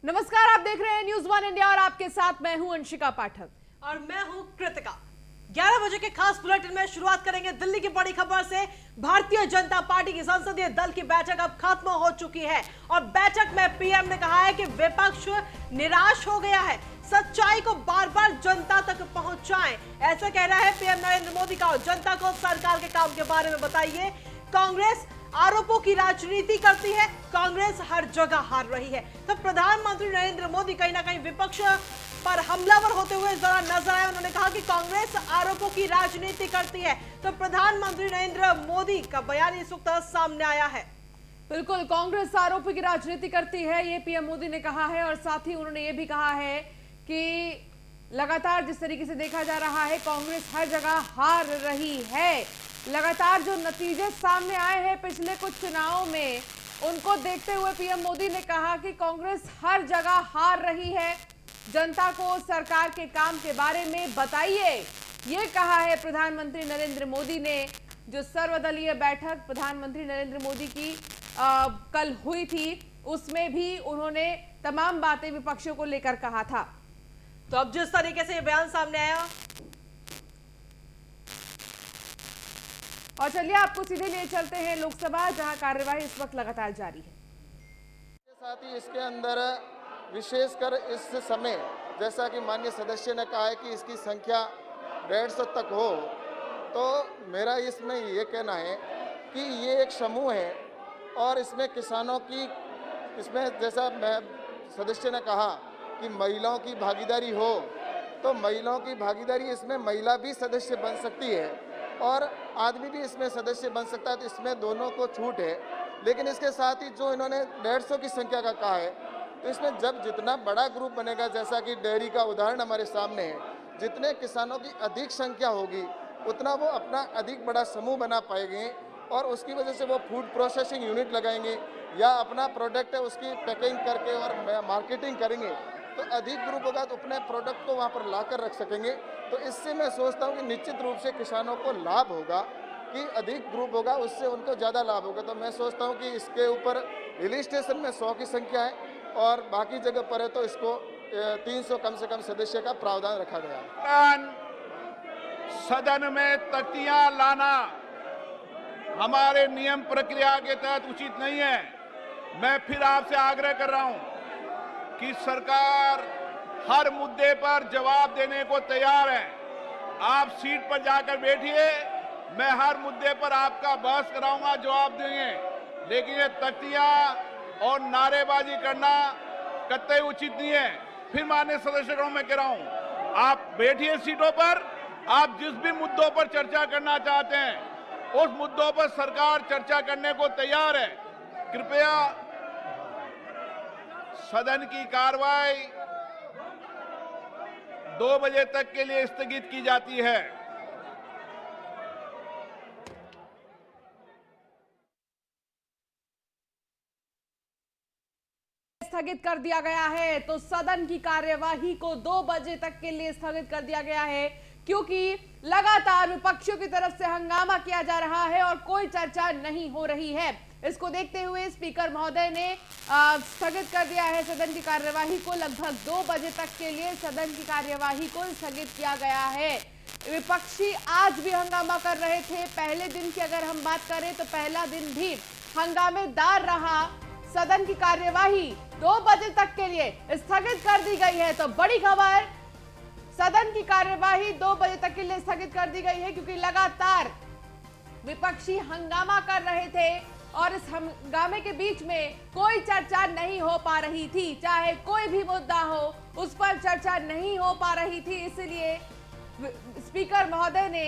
नमस्कार, आप देख रहे हैं न्यूज़ वन इंडिया और आपके साथ मैं हूं अंशिका पाठक और मैं हूं कृतिका। 11 बजे के खास बुलेटिन में शुरुआत करेंगे दिल्ली की बड़ी खबर से। भारतीय जनता पार्टी की संसदीय दल की बैठक अब खत्म हो चुकी है और बैठक में पीएम ने कहा है कि विपक्ष निराश हो गया है, सच्चाई को बार बार जनता तक पहुंचाएं, ऐसा कह रहा है पीएम नरेंद्र मोदी का। जनता को सरकार के काम के बारे में बताइए। कांग्रेस आरोपों की राजनीति करती है, कांग्रेस हर जगह हार रही है। तो प्रधानमंत्री नरेंद्र मोदी कहीं ना कहीं विपक्ष पर हमलावर होते हुए इस दौरान नजर आए। उन्होंने कहा कि कांग्रेस आरोपों की राजनीति करती है। तो प्रधानमंत्री नरेंद्र मोदी का बयान इस वक्त सामने आया है। बिल्कुल, कांग्रेस आरोपों की राजनीति करती है, ये पीएम मोदी ने कहा है। और साथ ही उन्होंने ये भी कहा है कि लगातार जिस तरीके से देखा जा रहा है कांग्रेस हर जगह हार रही है। लगातार जो नतीजे सामने आए हैं पिछले कुछ चुनावों में, उनको देखते हुए पीएम मोदी ने कहा कि कांग्रेस हर जगह हार रही है, जनता को सरकार के काम के बारे में बताइए, ये कहा है प्रधानमंत्री नरेंद्र मोदी ने। जो सर्वदलीय बैठक प्रधानमंत्री नरेंद्र मोदी की कल हुई थी, उसमें भी उन्होंने तमाम बातें विपक्षियों को लेकर कहा था। तो अब जिस तरीके से ये बयान सामने आया, और चलिए आपको सीधे ले चलते हैं लोकसभा, जहां कार्यवाही इस वक्त लगातार जारी है। साथ ही इसके अंदर विशेषकर इस समय जैसा कि माननीय सदस्य ने कहा है कि इसकी संख्या 150 तक हो, तो मेरा इसमें ये कहना है कि ये एक समूह है और इसमें किसानों की, इसमें जैसा मैं सदस्य ने कहा कि महिलाओं की भागीदारी हो, तो महिलाओं की भागीदारी, इसमें महिला भी सदस्य बन सकती है और आदमी भी इसमें सदस्य बन सकता है, तो इसमें दोनों को छूट है। लेकिन इसके साथ ही जो इन्होंने 150 की संख्या का कहा है, तो इसमें जब जितना बड़ा ग्रुप बनेगा, जैसा कि डेयरी का उदाहरण हमारे सामने है, जितने किसानों की अधिक संख्या होगी उतना वो अपना अधिक बड़ा समूह बना पाएंगे और उसकी वजह से वो फूड प्रोसेसिंग यूनिट लगाएंगे या अपना प्रोडक्ट है उसकी पैकिंग करके और मार्केटिंग करेंगे, तो अधिक ग्रुप होगा तो अपने प्रोडक्ट को वहाँ पर ला कर रख सकेंगे। तो इससे मैं सोचता हूँ कि निश्चित रूप से किसानों को लाभ होगा कि अधिक ग्रुप होगा, उससे उनको ज़्यादा लाभ होगा। तो मैं सोचता हूँ कि इसके ऊपर हिल स्टेशन में 100 की संख्या है और बाकी जगह पर है तो इसको 300 कम से कम सदस्य का प्रावधान रखा गया है। सदन में तख्तियां लाना हमारे नियम प्रक्रिया के तहत उचित नहीं है। मैं फिर आपसे आग्रह कर रहा हूं कि सरकार हर मुद्दे पर जवाब देने को तैयार है। आप सीट पर जाकर बैठिए, मैं हर मुद्दे पर आपका बहस कराऊंगा, जवाब देंगे। लेकिन ये तख्तियां और नारेबाजी करना कतई उचित नहीं है। फिर माननीय सदस्यों मैं कह रहा हूं, आप बैठिए सीटों पर, आप जिस भी मुद्दों पर चर्चा करना चाहते हैं उस मुद्दों पर सरकार चर्चा करने को तैयार है। कृपया सदन की कार्रवाई 2 बजे तक के लिए स्थगित की जाती है। स्थगित कर दिया गया है, तो सदन की कार्यवाही को 2 बजे तक के लिए स्थगित कर दिया गया है, क्योंकि लगातार विपक्षियों की तरफ से हंगामा किया जा रहा है और कोई चर्चा नहीं हो रही है। इसको देखते हुए स्पीकर महोदय ने स्थगित कर दिया है सदन की कार्यवाही को। लगभग 2 बजे तक के लिए सदन की कार्यवाही को स्थगित किया गया है। विपक्षी आज भी हंगामा कर रहे थे। पहले दिन की अगर हम बात करें तो पहला दिन भी हंगामेदार रहा। सदन की कार्यवाही 2 बजे तक के लिए स्थगित कर दी गई है। तो बड़ी खबर, सदन की कार्यवाही 2 बजे तक के लिए स्थगित कर दी गई है, क्योंकि लगातार विपक्षी हंगामा कर रहे थे और इस हंगामे के बीच में कोई चर्चा नहीं हो पा रही थी। चाहे कोई भी मुद्दा हो, उस पर चर्चा नहीं हो पा रही थी। इसलिए स्पीकर महोदय ने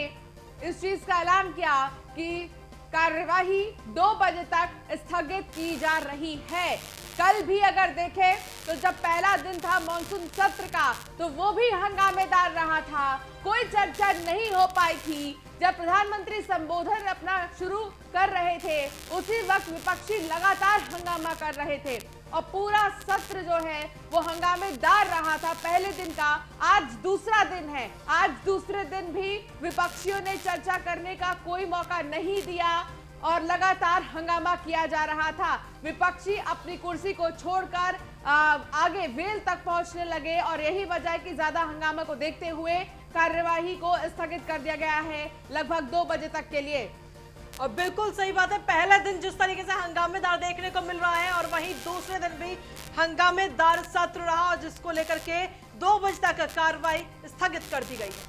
इस चीज का ऐलान किया कि कार्यवाही 2 बजे तक स्थगित की जा रही है। कल भी अगर देखें तो जब पहला दिन था मॉनसून सत्र का, तो वो भी हंगामेदार रहा था, कोई चर्चा नहीं हो पाई थी। जब प्रधानमंत्री संबोधन अपना शुरू कर रहे थे, उसी वक्त विपक्षी लगातार हंगामा कर रहे थे और पूरा सत्र जो है वो हंगामेदार रहा था पहले दिन का। आज दूसरा दिन है, आज दूसरे दिन भी विपक्षियों ने चर्चा करने का कोई मौका नहीं दिया और लगातार हंगामा किया जा रहा था। विपक्षी अपनी कुर्सी को छोड़कर आगे वेल तक पहुंचने लगे और यही वजह है कि ज्यादा हंगामा को देखते हुए कार्यवाही को स्थगित कर दिया गया है लगभग 2 बजे तक के लिए। और बिल्कुल सही बात है, पहला दिन जिस तरीके से हंगामेदार देखने को मिल रहा है और वहीं दूसरे दिन भी हंगामेदार सत्र रहा और जिसको लेकर के 2 बजे तक कार्रवाई स्थगित कर दी गई है।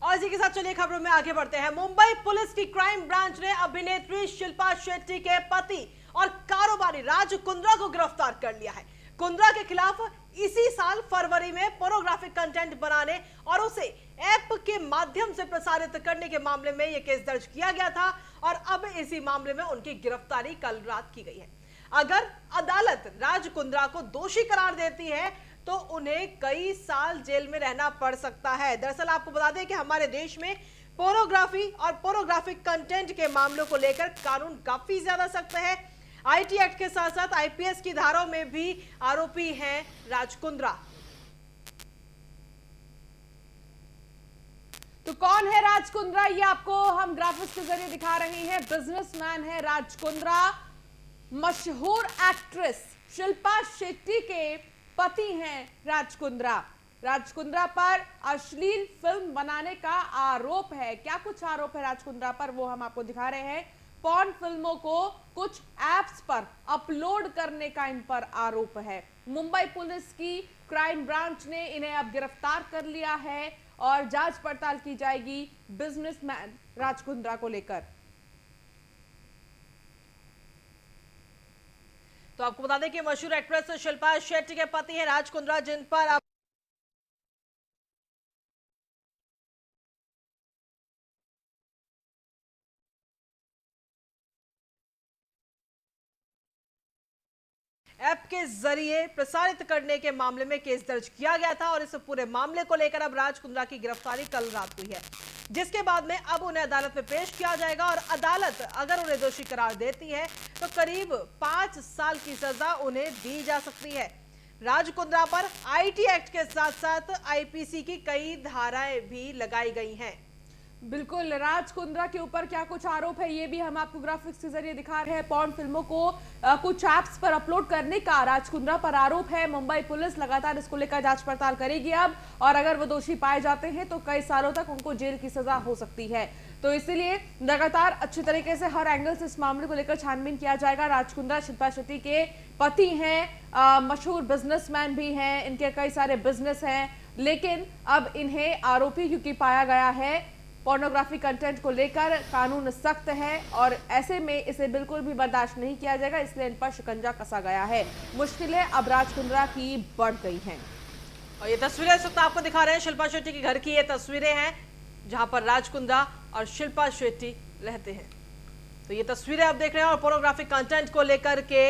और इसी के साथ चलिए खबरों में आगे बढ़ते हैं। मुंबई पुलिस की क्राइम ब्रांच ने अभिनेत्री शिल्पा शेट्टी के पति और कारोबारी राज कुंद्रा को गिरफ्तार कर लिया है। कुंद्रा के खिलाफ इसी साल फरवरी में पोर्नोग्राफिक कंटेंट बनाने और उसे ऐप के माध्यम से प्रसारित करने के मामले में यह केस दर्ज किया गया था और अब इसी मामले में उनकी गिरफ्तारी कल रात की गई है। अगर अदालत राज कुंद्रा को दोषी करार देती है तो उन्हें कई साल जेल में रहना पड़ सकता है। दरअसल आपको बता दें कि हमारे देश में पोर्नोग्राफी और पोर्नोग्राफिक कंटेंट के मामलों को लेकर कानून काफी ज्यादा सख्त है। आईटी एक्ट के साथ साथ आईपीएस की धाराओं में भी आरोपी हैं राज कुंद्रा। तो कौन है राज कुंद्रा, ये आपको हम ग्राफिक्स के जरिए दिखा रहे हैं। बिजनेसमैन है राज कुंद्रा, मशहूर एक्ट्रेस शिल्पा शेट्टी के पति हैं राज कुंद्रा। राज कुंद्रा पर अश्लील फिल्म बनाने का आरोप है। क्या कुछ आरोप है राज कुंद्रा पर, वो हम आपको दिखा रहे हैं। पॉर्न फिल्मों को कुछ एप्स पर अपलोड करने का इन पर आरोप है। मुंबई पुलिस की क्राइम ब्रांच ने इन्हें अब गिरफ्तार कर लिया है और जांच पड़ताल की जाएगी बिजनेसमैन राज कुंद्रा को लेकर। तो आपको बता दें कि मशहूर एक्ट्रेस शिल्पा शेट्टी के पति हैं राज कुंद्रा, जिन पर अब ऐप के जरिए प्रसारित करने के मामले में केस दर्ज किया गया था और इस पूरे मामले को लेकर अब राज कुंद्रा की गिरफ्तारी कल रात हुई है, जिसके बाद में अब उन्हें अदालत में पेश किया जाएगा और अदालत अगर उन्हें दोषी करार देती है तो करीब 5 साल की सजा उन्हें दी जा सकती है। राज कुंद्रा पर आईटी एक्ट के साथ साथ आईपीसी की कई धाराएं भी लगाई गई हैं। बिल्कुल, राज कुंद्रा के ऊपर क्या कुछ आरोप है ये भी हम आपको ग्राफिक्स के जरिए दिखा रहे हैं। पॉर्न फिल्मों को कुछ ऐप्स पर अपलोड करने का राज कुंद्रा पर आरोप है। मुंबई पुलिस लगातार इसको लेकर जांच पड़ताल करेगी अब, और अगर वो दोषी पाए जाते हैं तो कई सालों तक उनको जेल की सजा हो सकती है। तो इसीलिए लगातार अच्छी तरीके से हर एंगल से इस मामले को लेकर छानबीन किया जाएगा। राज कुंद्रा शिल्पा शेट्टी के पति हैं, मशहूर बिजनेसमैन भी हैं, इनके कई सारे बिजनेस हैं, लेकिन अब इन्हें आरोपी क्योंकि पाया गया है पोर्नोग्राफी कंटेंट को लेकर, कानून सख्त है और ऐसे में इसे बिल्कुल भी बर्दाश्त नहीं किया जाएगा, इसलिए इन पर शिकंजा कसा गया है। मुश्किलें अब राज कुंद्रा की बढ़ गई हैं। और ये तस्वीरें इस वक्त आपको दिखा रहे हैं शिल्पा शेट्टी के घर की ये तस्वीरें हैं जहां पर राज कुंद्रा और शिल्पा शेट्टी रहते हैं। तो ये तस्वीरें आप देख रहे हैं और पोर्नोग्राफिक कंटेंट को लेकर के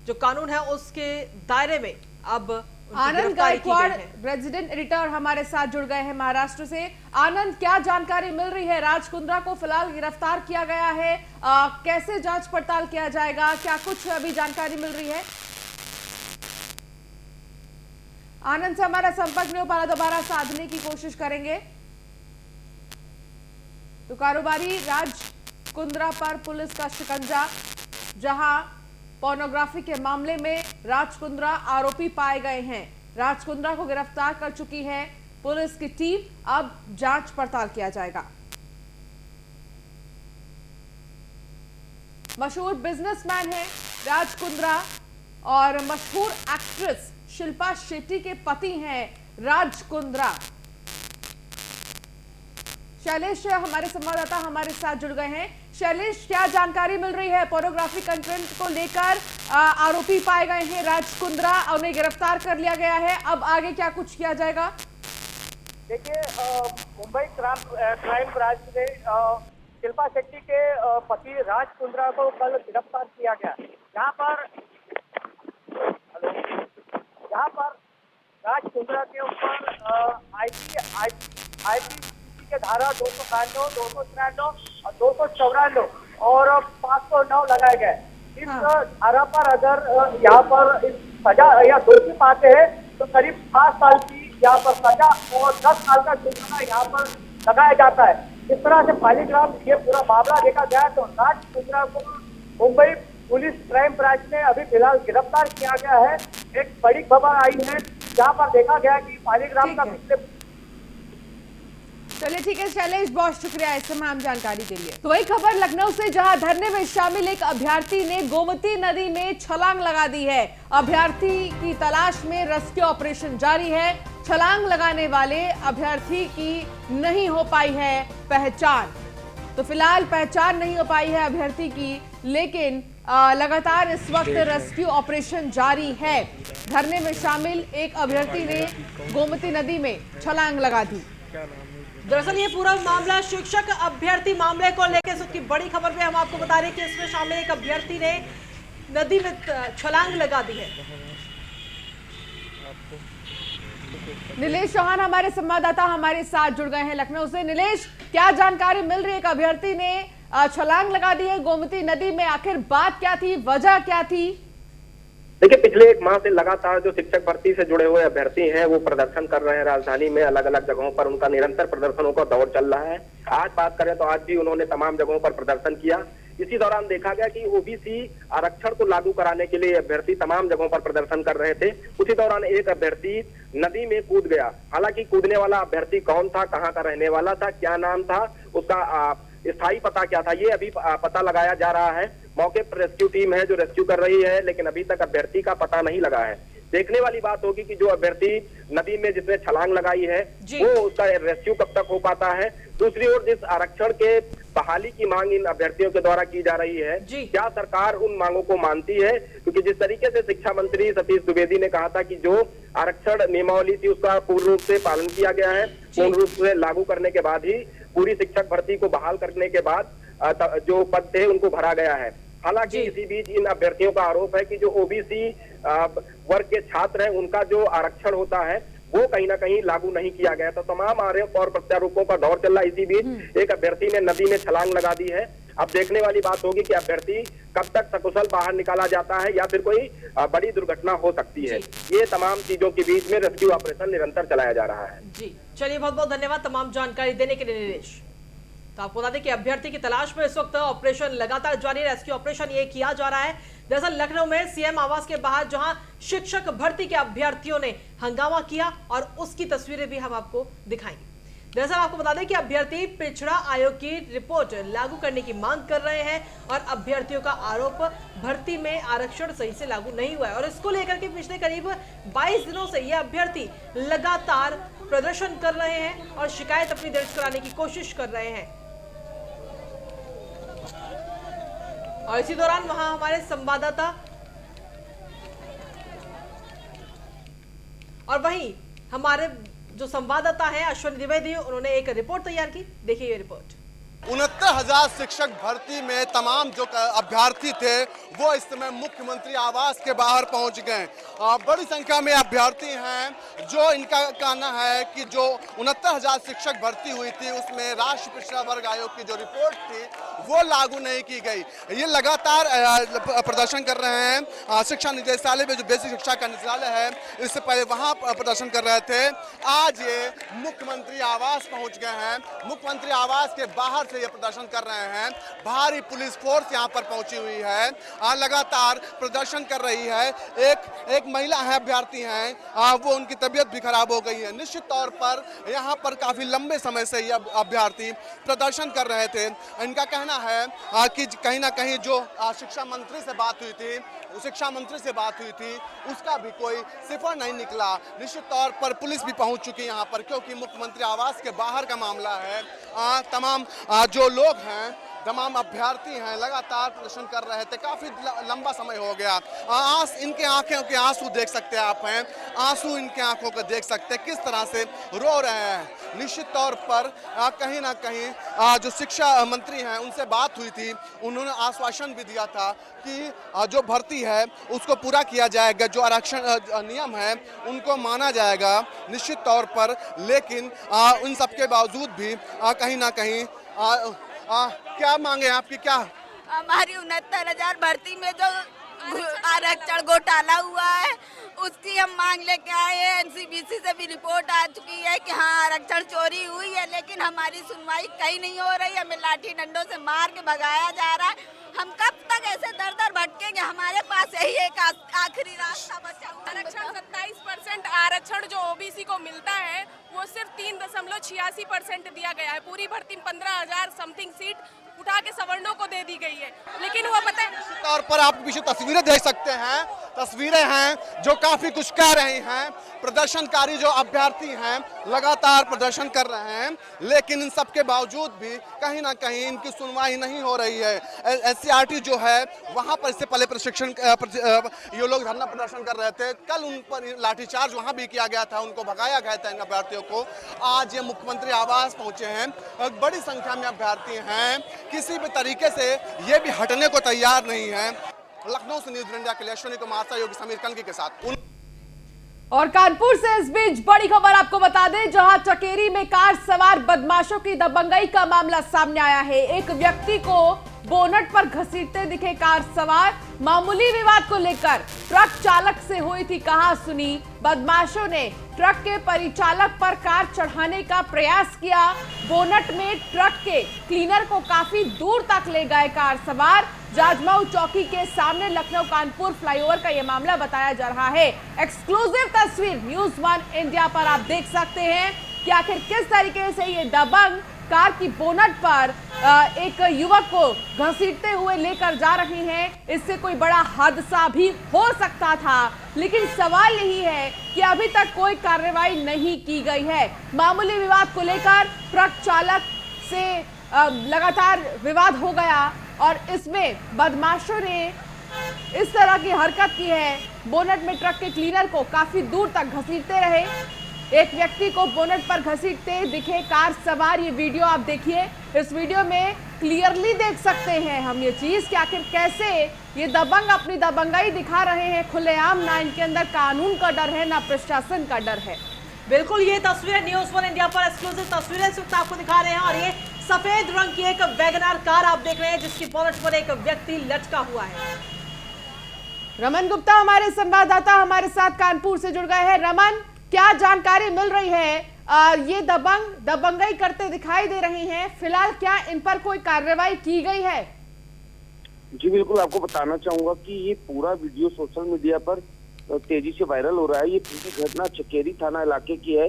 जो कानून है उसके दायरे में अब आनंद गायकवाड़ रेजिडेंट एडिटर हमारे साथ जुड़ गए हैं महाराष्ट्र से। आनंद, क्या जानकारी मिल रही है? राज कुंद्रा को फिलहाल गिरफ्तार किया गया है, कैसे जांच पड़ताल किया जाएगा, क्या कुछ अभी जानकारी मिल रही है? आनंद से हमारा संपर्क नहीं हो पा रहा, दोबारा साधने की कोशिश करेंगे। तो कारोबारी राज कुंद्रा पर पुलिस का शिकंजा, जहां पोर्नोग्राफी के मामले में राज कुंद्रा आरोपी पाए गए हैं। राज कुंद्रा को गिरफ्तार कर चुकी है पुलिस की टीम, अब जांच पड़ताल किया जाएगा। मशहूर बिजनेसमैन है राज कुंद्रा और मशहूर एक्ट्रेस शिल्पा शेट्टी के पति हैं राज कुंद्रा। शैलेश हमारे संवाददाता हमारे साथ जुड़ गए हैं। शैलेश, क्या जानकारी मिल रही है? पोर्नोग्राफी कंटेंट को लेकर आरोपी पाए गए हैं राज कुंद्रा, उन्हें गिरफ्तार कर लिया गया है, अब आगे क्या कुछ किया जाएगा? देखिए, मुंबई क्राइम ब्रांच ने शिल्पा शेट्टी के पति राज कुंद्रा को कल गिरफ्तार किया गया, जहां पर राज कुंद्रा के ऊपर आईपीसी के धारा 292, 293 और 294 और 509 लगाए गए। इस धारा पर अगर यहाँ पर सजा या दोषी पाते हैं तो करीब 5 साल की यहाँ पर सजा और 10 साल का जुर्माना यहाँ पर लगाया जाता है। जिस तरह से पालीग्राम ये पूरा मामला देखा गया तो राज कुंद्रा को मुंबई पुलिस क्राइम ब्रांच ने अभी फिलहाल गिरफ्तार किया गया है। एक बड़ी खबर आई है जहां पर देखा गया कि पालीग्राम का पिछले चलिए ठीक है शैलेश, बहुत शुक्रिया इस तमाम जानकारी के लिए। तो वही खबर लखनऊ से, जहां धरने में शामिल एक अभ्यर्थी ने गोमती नदी में छलांग लगा दी है। अभ्यर्थी की तलाश में रेस्क्यू ऑपरेशन जारी है। छलांग लगाने वाले अभ्यर्थी की नहीं हो पाई है पहचान। तो फिलहाल पहचान नहीं हो पाई है अभ्यर्थी की, लेकिन लगातार इस वक्त रेस्क्यू ऑपरेशन जारी है। धरने में शामिल एक अभ्यर्थी ने गोमती नदी में छलांग लगा दी। दरअसल ये पूरा मामला शिक्षक अभ्यर्थी मामले को लेकर उसकी बड़ी खबर में हम आपको बता रहे हैं कि इसमें शामिल एक अभ्यर्थी ने नदी में छलांग लगा दी है। नीलेश चौहान हमारे संवाददाता हमारे साथ जुड़ गए हैं लखनऊ से। नीलेश, क्या जानकारी मिल रही है? एक अभ्यर्थी ने छलांग लगा दी है गोमती नदी में, आखिर बात क्या थी, वजह क्या थी? देखिए, पिछले एक माह से लगातार जो शिक्षक भर्ती से जुड़े हुए अभ्यर्थी हैं वो प्रदर्शन कर रहे हैं। राजधानी में अलग अलग जगहों पर उनका निरंतर प्रदर्शनों का दौर चल रहा है। आज बात करें तो आज भी उन्होंने तमाम जगहों पर प्रदर्शन किया। इसी दौरान देखा गया कि ओबीसी आरक्षण को लागू कराने के लिए अभ्यर्थी तमाम जगहों पर प्रदर्शन कर रहे थे। उसी दौरान एक अभ्यर्थी नदी में कूद गया। हालांकि कूदने वाला अभ्यर्थी कौन था, कहाँ का रहने वाला था, क्या नाम था, उसका स्थायी पता क्या था, ये अभी पता लगाया जा रहा है। मौके पर रेस्क्यू टीम है जो रेस्क्यू कर रही है, लेकिन अभी तक अभ्यर्थी का पता नहीं लगा है। देखने वाली बात होगी कि जो अभ्यर्थी नदी में जिसने छलांग लगाई है वो उसका रेस्क्यू कब तक हो पाता है। दूसरी ओर जिस आरक्षण के बहाली की मांग इन अभ्यर्थियों के द्वारा की जा रही है, क्या सरकार उन मांगों को मानती है? क्योंकि जिस तरीके से शिक्षा मंत्री सतीश द्विवेदी ने कहा था कि जो आरक्षण नियमावली थी उसका पूर्ण रूप से पालन किया गया है, पूर्ण रूप से लागू करने के बाद ही पूरी शिक्षक भर्ती को बहाल करने के बाद जो पद थे उनको भरा गया है। हालांकि इसी बीच इन अभ्यर्थियों का आरोप है कि जो ओबीसी वर्ग के छात्र हैं उनका जो आरक्षण होता है वो कहीं ना कहीं लागू नहीं किया गया। तो तमाम आरोप और प्रत्यारोपों का दौर चल रहा है। इसी बीच एक अभ्यर्थी ने नदी में छलांग लगा दी है। अब देखने वाली बात होगी कि अभ्यर्थी कब तक सकुशल बाहर निकाला जाता है या फिर कोई बड़ी दुर्घटना हो सकती है। ये तमाम चीजों के बीच में रेस्क्यू ऑपरेशन निरंतर चलाया जा रहा है। जी चलिए, बहुत बहुत धन्यवाद तमाम जानकारी देने के लिए नीलेश। तो आपको बता दें कि अभ्यर्थी की तलाश में इस वक्त ऑपरेशन लगातार जारी, रेस्क्यू ऑपरेशन ये किया जा रहा है। दरअसल लखनऊ में सीएम आवास के बाहर जहां शिक्षक भर्ती के अभ्यर्थियों ने हंगामा किया और उसकी तस्वीरें भी हम आपको दिखाएंगे। दरअसल आपको बता दें कि अभ्यर्थी पिछड़ा आयोग की रिपोर्ट लागू करने की मांग कर रहे हैं और अभ्यर्थियों का आरोप भर्ती में आरक्षण सही से लागू नहीं हुआ है और इसको लेकर के पिछले करीब 22 दिनों से ये अभ्यर्थी लगातार प्रदर्शन कर रहे हैं और शिकायत अपनी दर्ज कराने की कोशिश कर रहे हैं। और इसी दौरान वहां हमारे संवाददाता और वहीं हमारे जो संवाददाता हैं अश्विन द्विवेदी, उन्होंने एक रिपोर्ट तैयार की। देखिए ये रिपोर्ट। 69,000 शिक्षक भर्ती में तमाम जो अभ्यर्थी थे वो इस समय मुख्यमंत्री आवास के बाहर पहुंच गए। बड़ी संख्या में अभ्यर्थी हैं जो इनका कहना है कि जो 69,000 शिक्षक भर्ती हुई थी उसमें राष्ट्रीय पिछड़ा वर्ग आयोग की जो रिपोर्ट थी वो लागू नहीं की गई। ये लगातार प्रदर्शन कर रहे हैं। शिक्षा निदेशालय में जो बेसिक शिक्षा का निदेशालय है इससे पहले वहाँ प्रदर्शन कर रहे थे। आज ये मुख्यमंत्री आवास पहुँच गए हैं। मुख्यमंत्री आवास के बाहर ये प्रदर्शन कर रहे हैं। भारी पुलिस फोर्स यहां पर पहुंची हुई है, लगातार प्रदर्शन कर रही है। एक महिला है, अभ्यर्थी हैं, वो उनकी तबीयत भी खराब हो गई है। निश्चित तौर पर यहां पर काफी लंबे समय से ये अभ्यर्थी प्रदर्शन कर रहे थे। इनका कहना है कि कहीं ना कहीं जो शिक्षा मंत्री से बात हुई थी उसका भी कोई सिफर नहीं निकला। निश्चित तौर पर पुलिस भी पहुंच चुकी है यहाँ पर, क्योंकि मुख्यमंत्री आवास के बाहर का मामला है। तमाम जो लोग हैं, तमाम अभ्यर्थी हैं, लगातार प्रदर्शन कर रहे थे। काफी लंबा समय हो गया। इनके आंखों के आंसू देख सकते हैं आप हैं, आंसू इनके आंखों को देख सकते हैं किस तरह से रो रहे हैं। निश्चित तौर पर कहीं ना कहीं जो शिक्षा मंत्री हैं उनसे बात हुई थी, उन्होंने आश्वासन भी दिया था कि जो भर्ती है उसको पूरा किया जाएगा, जो आरक्षण नियम है उनको माना जाएगा निश्चित तौर पर। लेकिन उन सबके बावजूद भी कहीं ना कहीं क्या मांगे आपकी? क्या हमारी 69,000 भर्ती में जो आरक्षण घोटाला हुआ है, उसकी हम मांग लेके आए हैं। एनसीबीसी से भी रिपोर्ट आ चुकी है कि हाँ आरक्षण चोरी हुई है, लेकिन हमारी सुनवाई कहीं नहीं हो रही। हमें लाठी डंडों से मार के भगाया जा रहा है। हम कब तक ऐसे दर दर भटकेंगे? हमारे पास यही एक आखिरी रास्ता बचा हुआ है। आरक्षण 27% आरक्षण जो ओबीसी को मिलता है वो सिर्फ 3.86% दिया गया है। पूरी भर्ती 15,000 समथिंग सीट उठा के सवर्णों को दे दी गई है, लेकिन वो पता है तौर पर आप पीछे तस्वीरें देख सकते हैं, तस्वीरें हैं जो काफी कुछ कह रही हैं। प्रदर्शनकारी जो अभ्यर्थी हैं लगातार प्रदर्शन कर रहे हैं, लेकिन इन सब के बावजूद भी कहीं ना कहीं इनकी सुनवाई नहीं हो रही है। एससीईआरटी जो है वहां पर इससे पहले प्रशिक्षण ये लोग धरना प्रदर्शन कर रहे थे। कल उन पर लाठीचार्ज वहां भी किया गया था, उनको भगाया गया था इन अभ्यर्थियों को। आज ये मुख्यमंत्री आवास पहुंचे हैं, बड़ी संख्या में अभ्यर्थी हैं, किसी भी तरीके से ये भी हटने को तैयार नहीं है। लखनऊ से न्यूज़ इंडिया के लिए अश्विनी कुमार सहयोगी समीर कनकी के साथ। और कानपुर से इस बीच बड़ी खबर आपको बता दें, जहां चकेरी में कार सवार बदमाशों की दबंगई का मामला सामने आया है। एक व्यक्ति को बोनट पर घसीटते दिखे कार सवार। मामूली विवाद को लेकर ट्रक चालक से हुई थी कहासुनी। बदमाशों ने ट्रक के परिचालक पर कार चढ़ाने का प्रयास किया। बोनट में ट्रक के क्लीनर को काफी दूर तक ले गए कार सवार। जाजमऊ चौकी के सामने लखनऊ कानपुर फ्लाईओवर का यह मामला बताया जा रहा है। एक्सक्लूसिव तस्वीर न्यूज़ 1 इंडिया पर आप देख सकते हैं कि आखिर किस तरीके से ये दबंग कार की बोनट पर एक युवक को घसीटते हुए लेकर जा रहे हैं। इससे कोई बड़ा हादसा भी हो सकता था, लेकिन सवाल यही है कि अभी तक कोई कार्रवाई नहीं की गई है। मामूली विवाद को लेकर ट्रक चालक से लगातार विवाद हो गया और इसमें बदमाशों ने इस तरह की हरकत की है। बोनट में ट्रक के क्लीनर को काफी दूर तक घसीटते रहे। एक व्यक्ति को बोनट पर घसीटते दिखे कार सवार। ये वीडियो आप देखिए, इस वीडियो में क्लियरली देख सकते हैं हम ये चीज कि आखिर कैसे ये दबंग अपनी दबंगाई दिखा रहे हैं खुलेआम। ना इनके अंदर कानून का डर है, ना प्रशासन का डर है। बिल्कुल, ये तस्वीरें न्यूज़ 1 इंडिया पर एक्सक्लूसिव तस्वीरें इस वक्त आपको दिखा रहे हैं। और ये सफेद रंग की एक वैगनआर कार आप देख रहे हैं, जिसकी बोनट पर एक व्यक्ति लटका हुआ है। रमन गुप्ता हमारे संवाददाता हमारे साथ कानपुर से जुड़ गए हैं। रमन, क्या जानकारी मिल रही है? ये दबंगई करते दिखाई दे रही हैं, फिलहाल क्या इन पर कोई कार्रवाई की गई है? जी बिल्कुल, आपको बताना चाहूंगा कि ये पूरा वीडियो सोशल मीडिया पर तेजी से वायरल हो रहा है। ये पूरी घटना चकेरी थाना इलाके की है,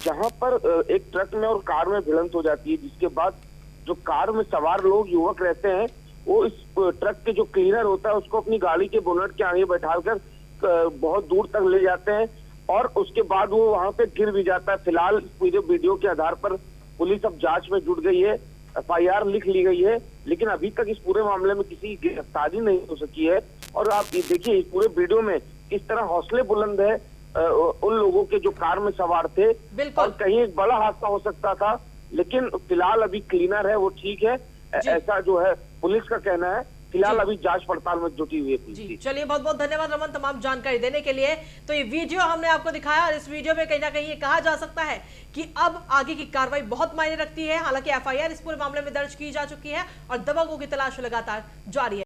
जहां पर एक ट्रक में और कार में भिड़ंत हो जाती है, जिसके बाद जो कार में सवार लोग युवक रहते हैं वो इस ट्रक के जो क्लीनर होता है उसको अपनी गाड़ी के बोनट के आगे बैठाकर बहुत दूर तक ले जाते हैं और उसके बाद वो वहां पे गिर भी जाता है। फिलहाल पूरे वीडियो के आधार पर पुलिस अब जांच में जुट गई है, एफआईआर लिख ली गई है, लेकिन अभी तक इस पूरे मामले में किसी की गिरफ्तारी नहीं हो सकी है। और आप ये देखिए इस पूरे वीडियो में किस तरह हौसले बुलंद है उन लोगों के जो कार में सवार थे, और कहीं एक बड़ा हादसा हो सकता था, लेकिन फिलहाल अभी क्लीनर है वो ठीक है, ऐसा जो है पुलिस का कहना है। फिलहाल अभी जांच पड़ताल में जुटी हुई है पुलिस। चलिए, बहुत बहुत धन्यवाद रमन तमाम जानकारी देने के लिए। तो ये वीडियो हमने आपको दिखाया और इस वीडियो में कहीं ना कहीं ये कहा जा सकता है कि अब आगे की कार्रवाई बहुत मायने रखती है। हालांकि एफआईआर इस पूरे मामले में दर्ज की जा चुकी है और दबंगों की तलाश लगातार जारी है।